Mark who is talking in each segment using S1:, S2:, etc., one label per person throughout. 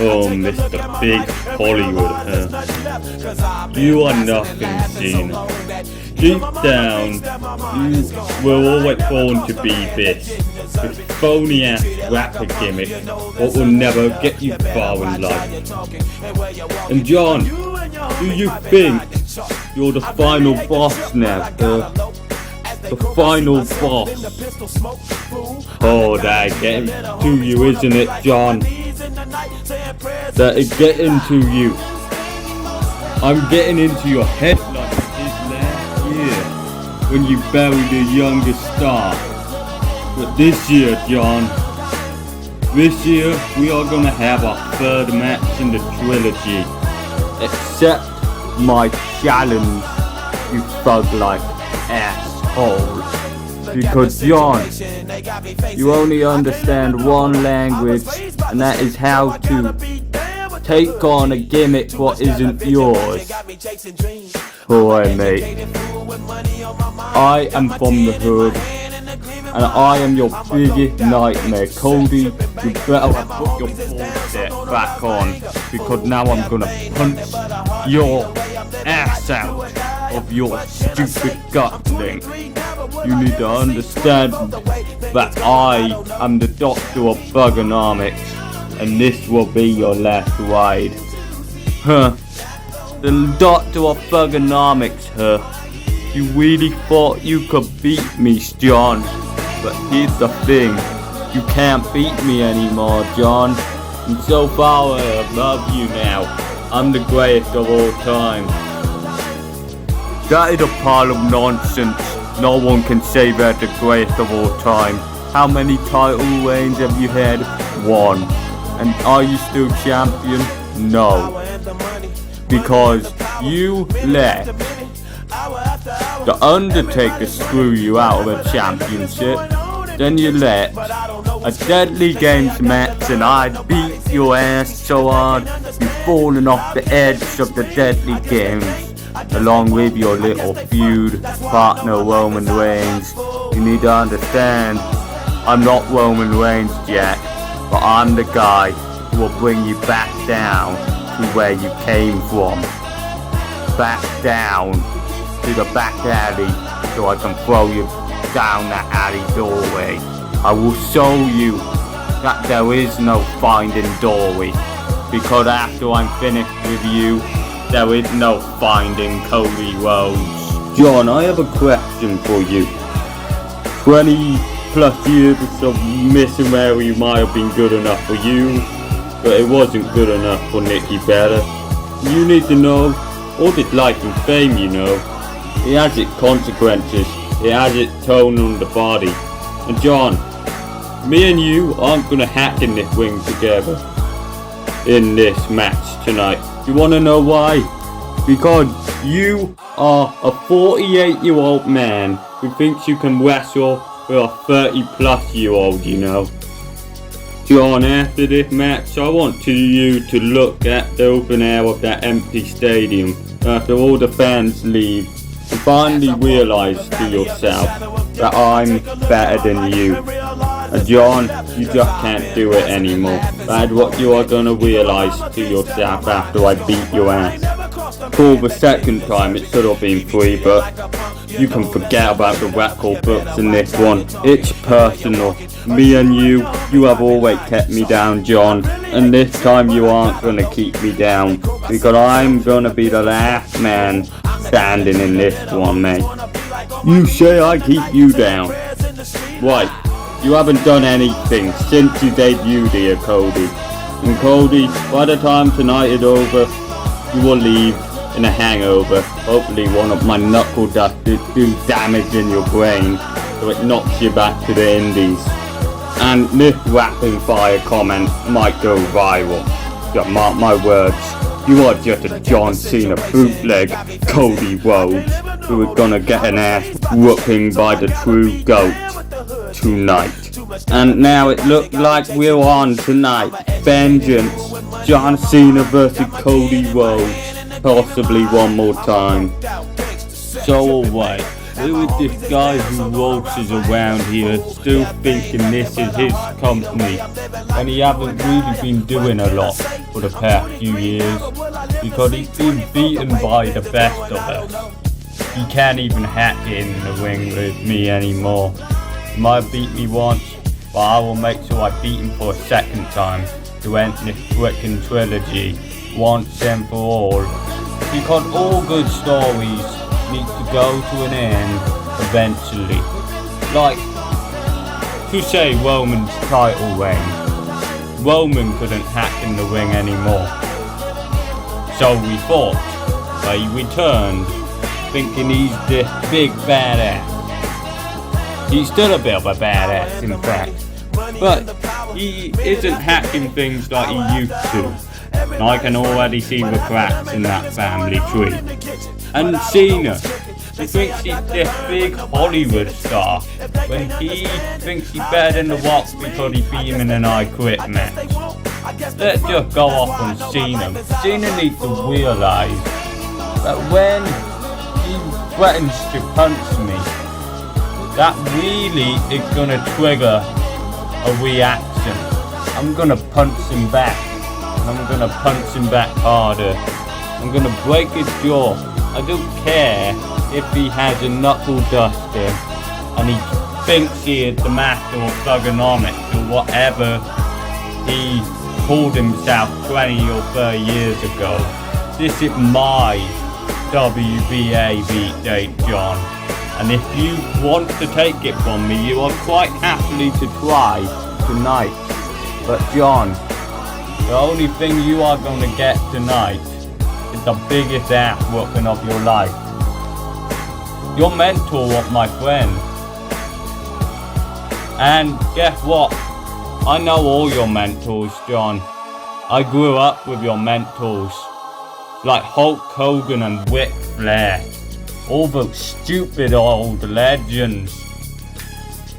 S1: Oh, Mr. Big Hollywood, you are nothing, Cena. Deep down, you were always born to be this phony ass rapper gimmick, what will never get you far in life. And John, do you think you're the final boss now, the final boss? Oh, that's getting to you, isn't it, John? That is getting to you. I'm getting into your head like I did last year when you buried the youngest star. But this year, John, this year we are gonna have our third match in the trilogy. Accept my challenge, you thug-like asshole. Because John, you only understand one language, and that is how to take on a gimmick what isn't yours. Boy, mate, I am from the hood, and I am your biggest nightmare. Cody, you better put your bullshit back on, because now I'm gonna punch your ass out of your stupid gut thing. You need to understand that I am the doctor of thugonomics, and this will be your last ride. Huh? The doctor of thugonomics, huh? You really thought you could beat me, John? But here's the thing, you can't beat me anymore, John. And so far I love you now. I'm the greatest of all time. That is a pile of nonsense. No one can say they're the greatest of all time. How many title reigns have you had? 1. And are you still champion? No. Because you let The Undertaker screw you out of a championship. Then you let a Deadly Games match and I beat your ass so hard you've fallen off the edge of the Deadly Games. Along with your little feud partner Roman Reigns. You need to understand, I'm not Roman Reigns, Jack, but I'm the guy who will bring you back down to where you came from. Back down to the back alley so I can throw you down that alley doorway. I will show you that there is no finding Dory, because after I'm finished with you, there is no finding Cody Rhodes. John, I have a question for you. 20 plus years of missing where you might have been good enough for you, but it wasn't good enough for Nikki Bella. You need to know, all this life and fame, you know, it has its consequences, it has its tone on the body. And John, me and you aren't gonna hack in this ring together in this match tonight. You wanna know why? Because you are a 48-year-old man who thinks you can wrestle with a 30-plus-year-old, you know. John, after this match, I want you to look at the open air of that empty stadium after all the fans leave and finally realise to yourself that I'm better than you. And John, you just can't do it anymore. That's what you are gonna realise to yourself after I beat your ass. For the second time, it should have been 3, but you can forget about the record books in this one. It's personal. Me and you have always kept me down, John. And this time you aren't gonna keep me down, because I'm gonna be the last man standing in this one, mate. You say I keep you down? Right. You haven't done anything since you debuted here, Cody. And Cody, by the time tonight is over, you will leave in a hangover. Hopefully one of my knuckle dusters do damage in your brain, so it knocks you back to the indies. And this rapid fire comment might go viral. Just mark my words. You are just a John Cena bootleg Cody Rhodes, who is gonna get an ass whooping by the true GOAT tonight. And now it looks like we're on tonight. Veangence, John Cena versus Cody Rhodes, possibly one more time. So alright, Who is this guy who waltzes around here still thinking this is his company when he hasn't really been doing a lot for the past few years because he's been beaten by the best of us. He can't even hack it in the ring with me anymore. He might beat me once, but I will make sure I beat him for a second time to end this frickin' trilogy once and for all. Because all good stories need to go to an end eventually. Like, to say Roman's title reign. Roman couldn't hack in the ring anymore. So we fought, but he returned, thinking he's this big badass. He's still a bit of a badass, in fact, but he isn't hacking things like he used to. And I can already see the cracks in that family tree. And Cena, he thinks he's this big Hollywood star, when he thinks he's better than The Rock because he beat him in an I Quit match. Let's just go off on Cena. Cena needs to realise that when he threatens to punch me, that really is gonna trigger a reaction. I'm gonna punch him back. And I'm gonna punch him back harder. I'm gonna break his jaw. I don't care if he has a knuckle duster and he thinks he is the master of thugonomics or whatever he called himself 20 or 30 years ago. This is my WBA beat date, John. And if you want to take it from me, you are quite happily to try tonight. But John, the only thing you are going to get tonight is the biggest ass whooping of your life. Your mentor was my friend. And guess what? I know all your mentors, John. I grew up with your mentors. Like Hulk Hogan and Ric Flair. All those stupid old legends.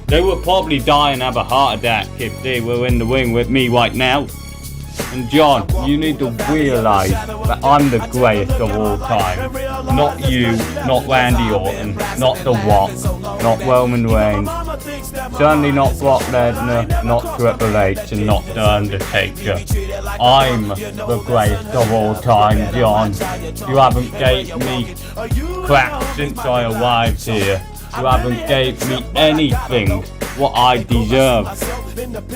S1: They would probably die and have a heart attack if they were in the ring with me right now. And John, you need to realise that I'm the greatest of all time. Not you, not Randy Orton, not The Rock, not Roman Reigns, certainly not Brock Lesnar, not Triple H, and not The Undertaker. I'm the greatest of all time, John. You haven't gave me crap since I arrived here. You haven't gave me anything what I deserve.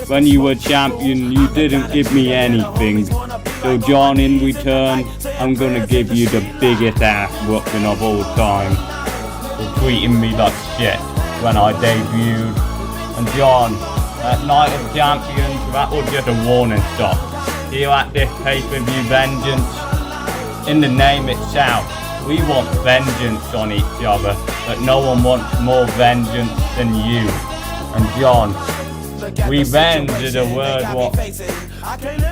S1: When you were champion, you didn't give me anything. So John, in return, I'm gonna give you the biggest ass whooping of all time for treating me like shit when I debuted. And John, that night of champions, that was just a warning shot. Here at this pay-per-view Veangence, in the name itself, we want vengeance on each other, but no one wants more vengeance than you. And John, revenge is a word what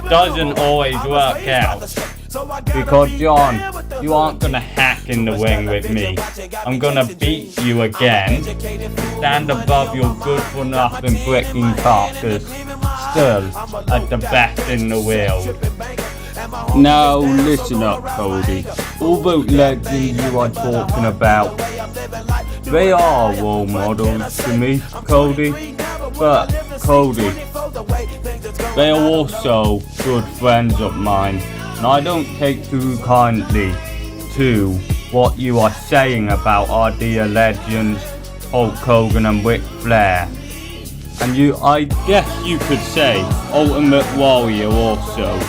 S1: doesn't always work out. Because John, you aren't gonna hack in the ring with me. I'm gonna beat you again. Stand above your good for nothing bricking carcass. Still at the best in the world. Now listen up, Cody. All those legends you are talking about, they are role models to me, Cody. But Cody, they are also good friends of mine, and I don't take too kindly to what you are saying about our dear legends, Hulk Hogan and Ric Flair. And I guess you could say Ultimate Warrior also,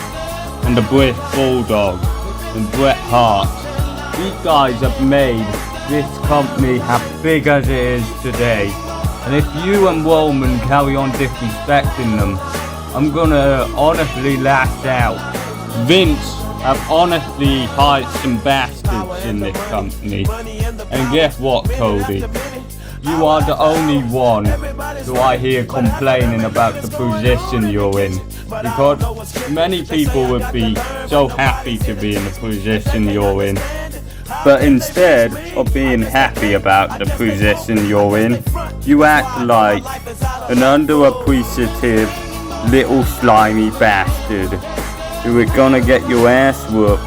S1: and the British Bulldog, and Bret Hart. These guys have made this company as big as it is today. And if you and Roman carry on disrespecting them, I'm gonna honestly lash out. Vince have honestly hired some bastards in this company. And guess what, Cody? You are the only one who I hear complaining about the position you're in. Because many people would be so happy to be in the position you're in. But instead of being happy about the position you're in, you act like an underappreciative little slimy bastard who is gonna get your ass whooped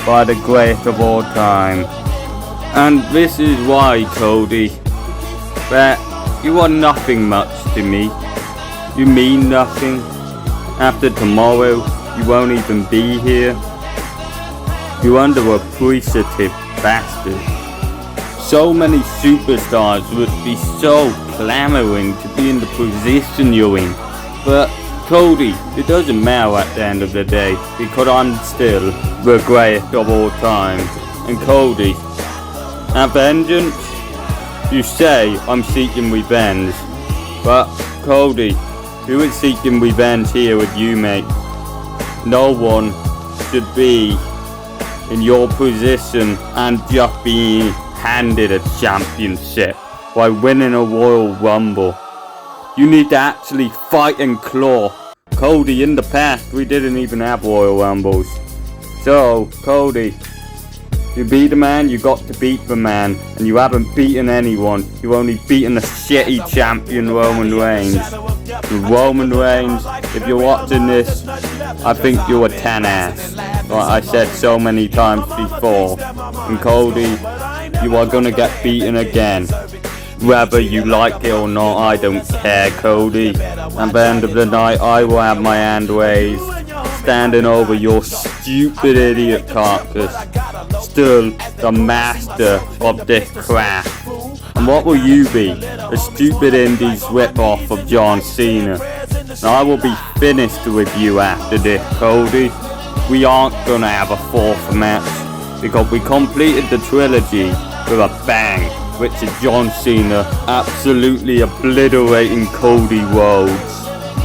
S1: by the greatest of all time. And this is why, Cody, that you are nothing much to me. You mean nothing. After tomorrow, you won't even be here. You underappreciative bastard. So many superstars would be so clamoring to be in the position you're in. But Cody, it doesn't matter at the end of the day, because I'm still the greatest of all time. And Cody, at Veangence, you say I'm seeking revenge. But Cody, who is seeking revenge here with you, mate? No one should be in your position and just being handed a championship by winning a Royal Rumble. You need to actually fight and claw. Cody, in the past we didn't even have Royal Rumbles. So, Cody, to be the man, you got to beat the man. And you haven't beaten anyone. You've only beaten a shitty champion, Roman Reigns. And Roman Reigns, if you're watching this, I think you're a 10 ass. Like I said so many times before. And Cody, you are gonna get beaten again. Whether you like it or not, I don't care, Cody. At the end of the night, I will have my hand raised, standing over your stupid idiot carcass. Still the master of this craft. And what will you be? A stupid indies rip-off of John Cena. And I will be finished with you after this, Cody. We aren't gonna have a fourth match, because we completed the trilogy with a bang, which is John Cena absolutely obliterating Cody Rhodes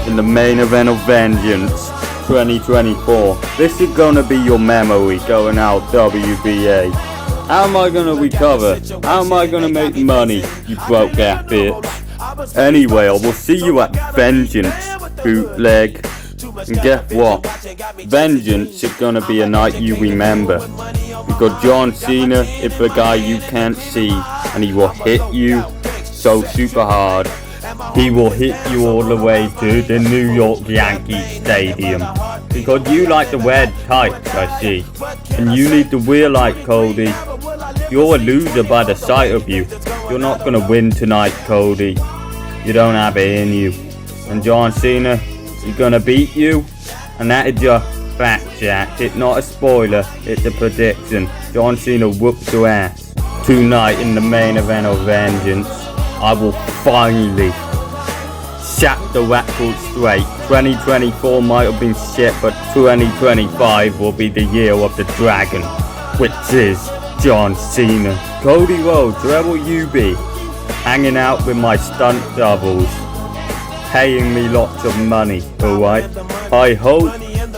S1: in the main event of Veangence 2024. This is gonna be your memory going out, WBA. How am I gonna recover? How am I gonna make money, you broke ass bitch? Anyway, I will see you at Veangence, bootleg. And guess what? Veangence is gonna be a night you remember. Because John Cena is the guy you can't see, and he will hit you so super hard. He will hit you all the way to the New York Yankees Stadium. Because you like to wear tights, I see. And you need to realize, Cody, you're a loser by the sight of you. You're not gonna win tonight, Cody. You don't have it in you. And John Cena, he's gonna beat you. And that is your fact, Jack. It's not a spoiler, it's a prediction. John Cena whoops your ass. Tonight in the main event of Veangence, I will finally set the record straight. 2024 might have been shit, but 2025 will be the year of the dragon, which is John Cena. Cody Rhodes, where will you be? Hanging out with my stunt doubles, paying me lots of money, alright? I hope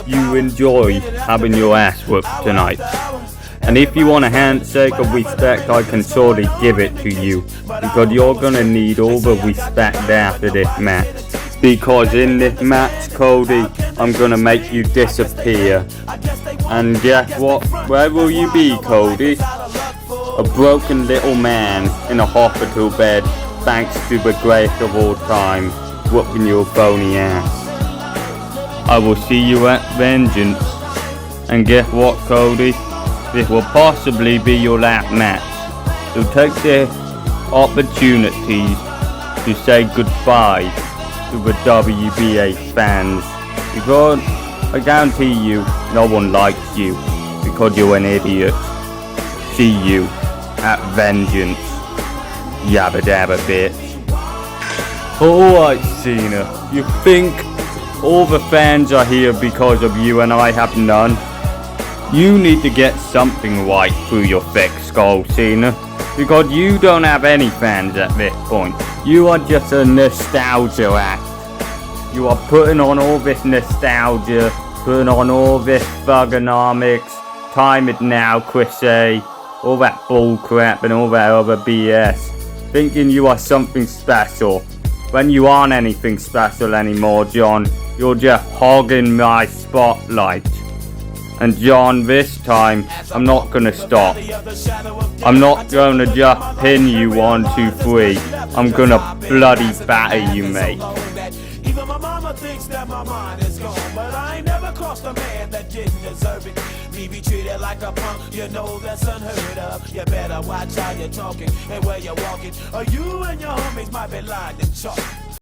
S1: you enjoy having your ass whooped tonight. And if you want a handshake of respect, I can surely give it to you. Because you're gonna need all the respect after this match. Because in this match, Cody, I'm gonna make you disappear. And guess what? Where will you be, Cody? A broken little man in a hospital bed, thanks to the greatest of all time, whooping your bony ass. I will see you at Veangence. And guess what, Cody? This will possibly be your last match. So take the opportunity to say goodbye to the WBA fans. Because I guarantee you, no one likes you. Because you're an idiot. See you at Veangence. Yabba dabba bitch. Alright, Cena. You think all the fans are here because of you and I have none? You need to get something right through your thick skull, Cena. Because you don't have any fans at this point. You are just a nostalgia act. You are putting on all this nostalgia, putting on all this thugonomics, time it now, Chris, all that bullcrap and all that other BS. Thinking you are something special. When you aren't anything special anymore, John. You're just hogging my spotlight. And John, this time, I'm not gonna stop. I'm not gonna just pin you 1, 2, 3. I'm gonna bloody batter you, mate. Even my mama thinks that my mind is gone, but I ain't never crossed a man that didn't deserve it. Me be treated
S2: you like a punk, you know that's unheard of. You better watch how you're talking and where you're walking, or you and your homies might be lying to chalk.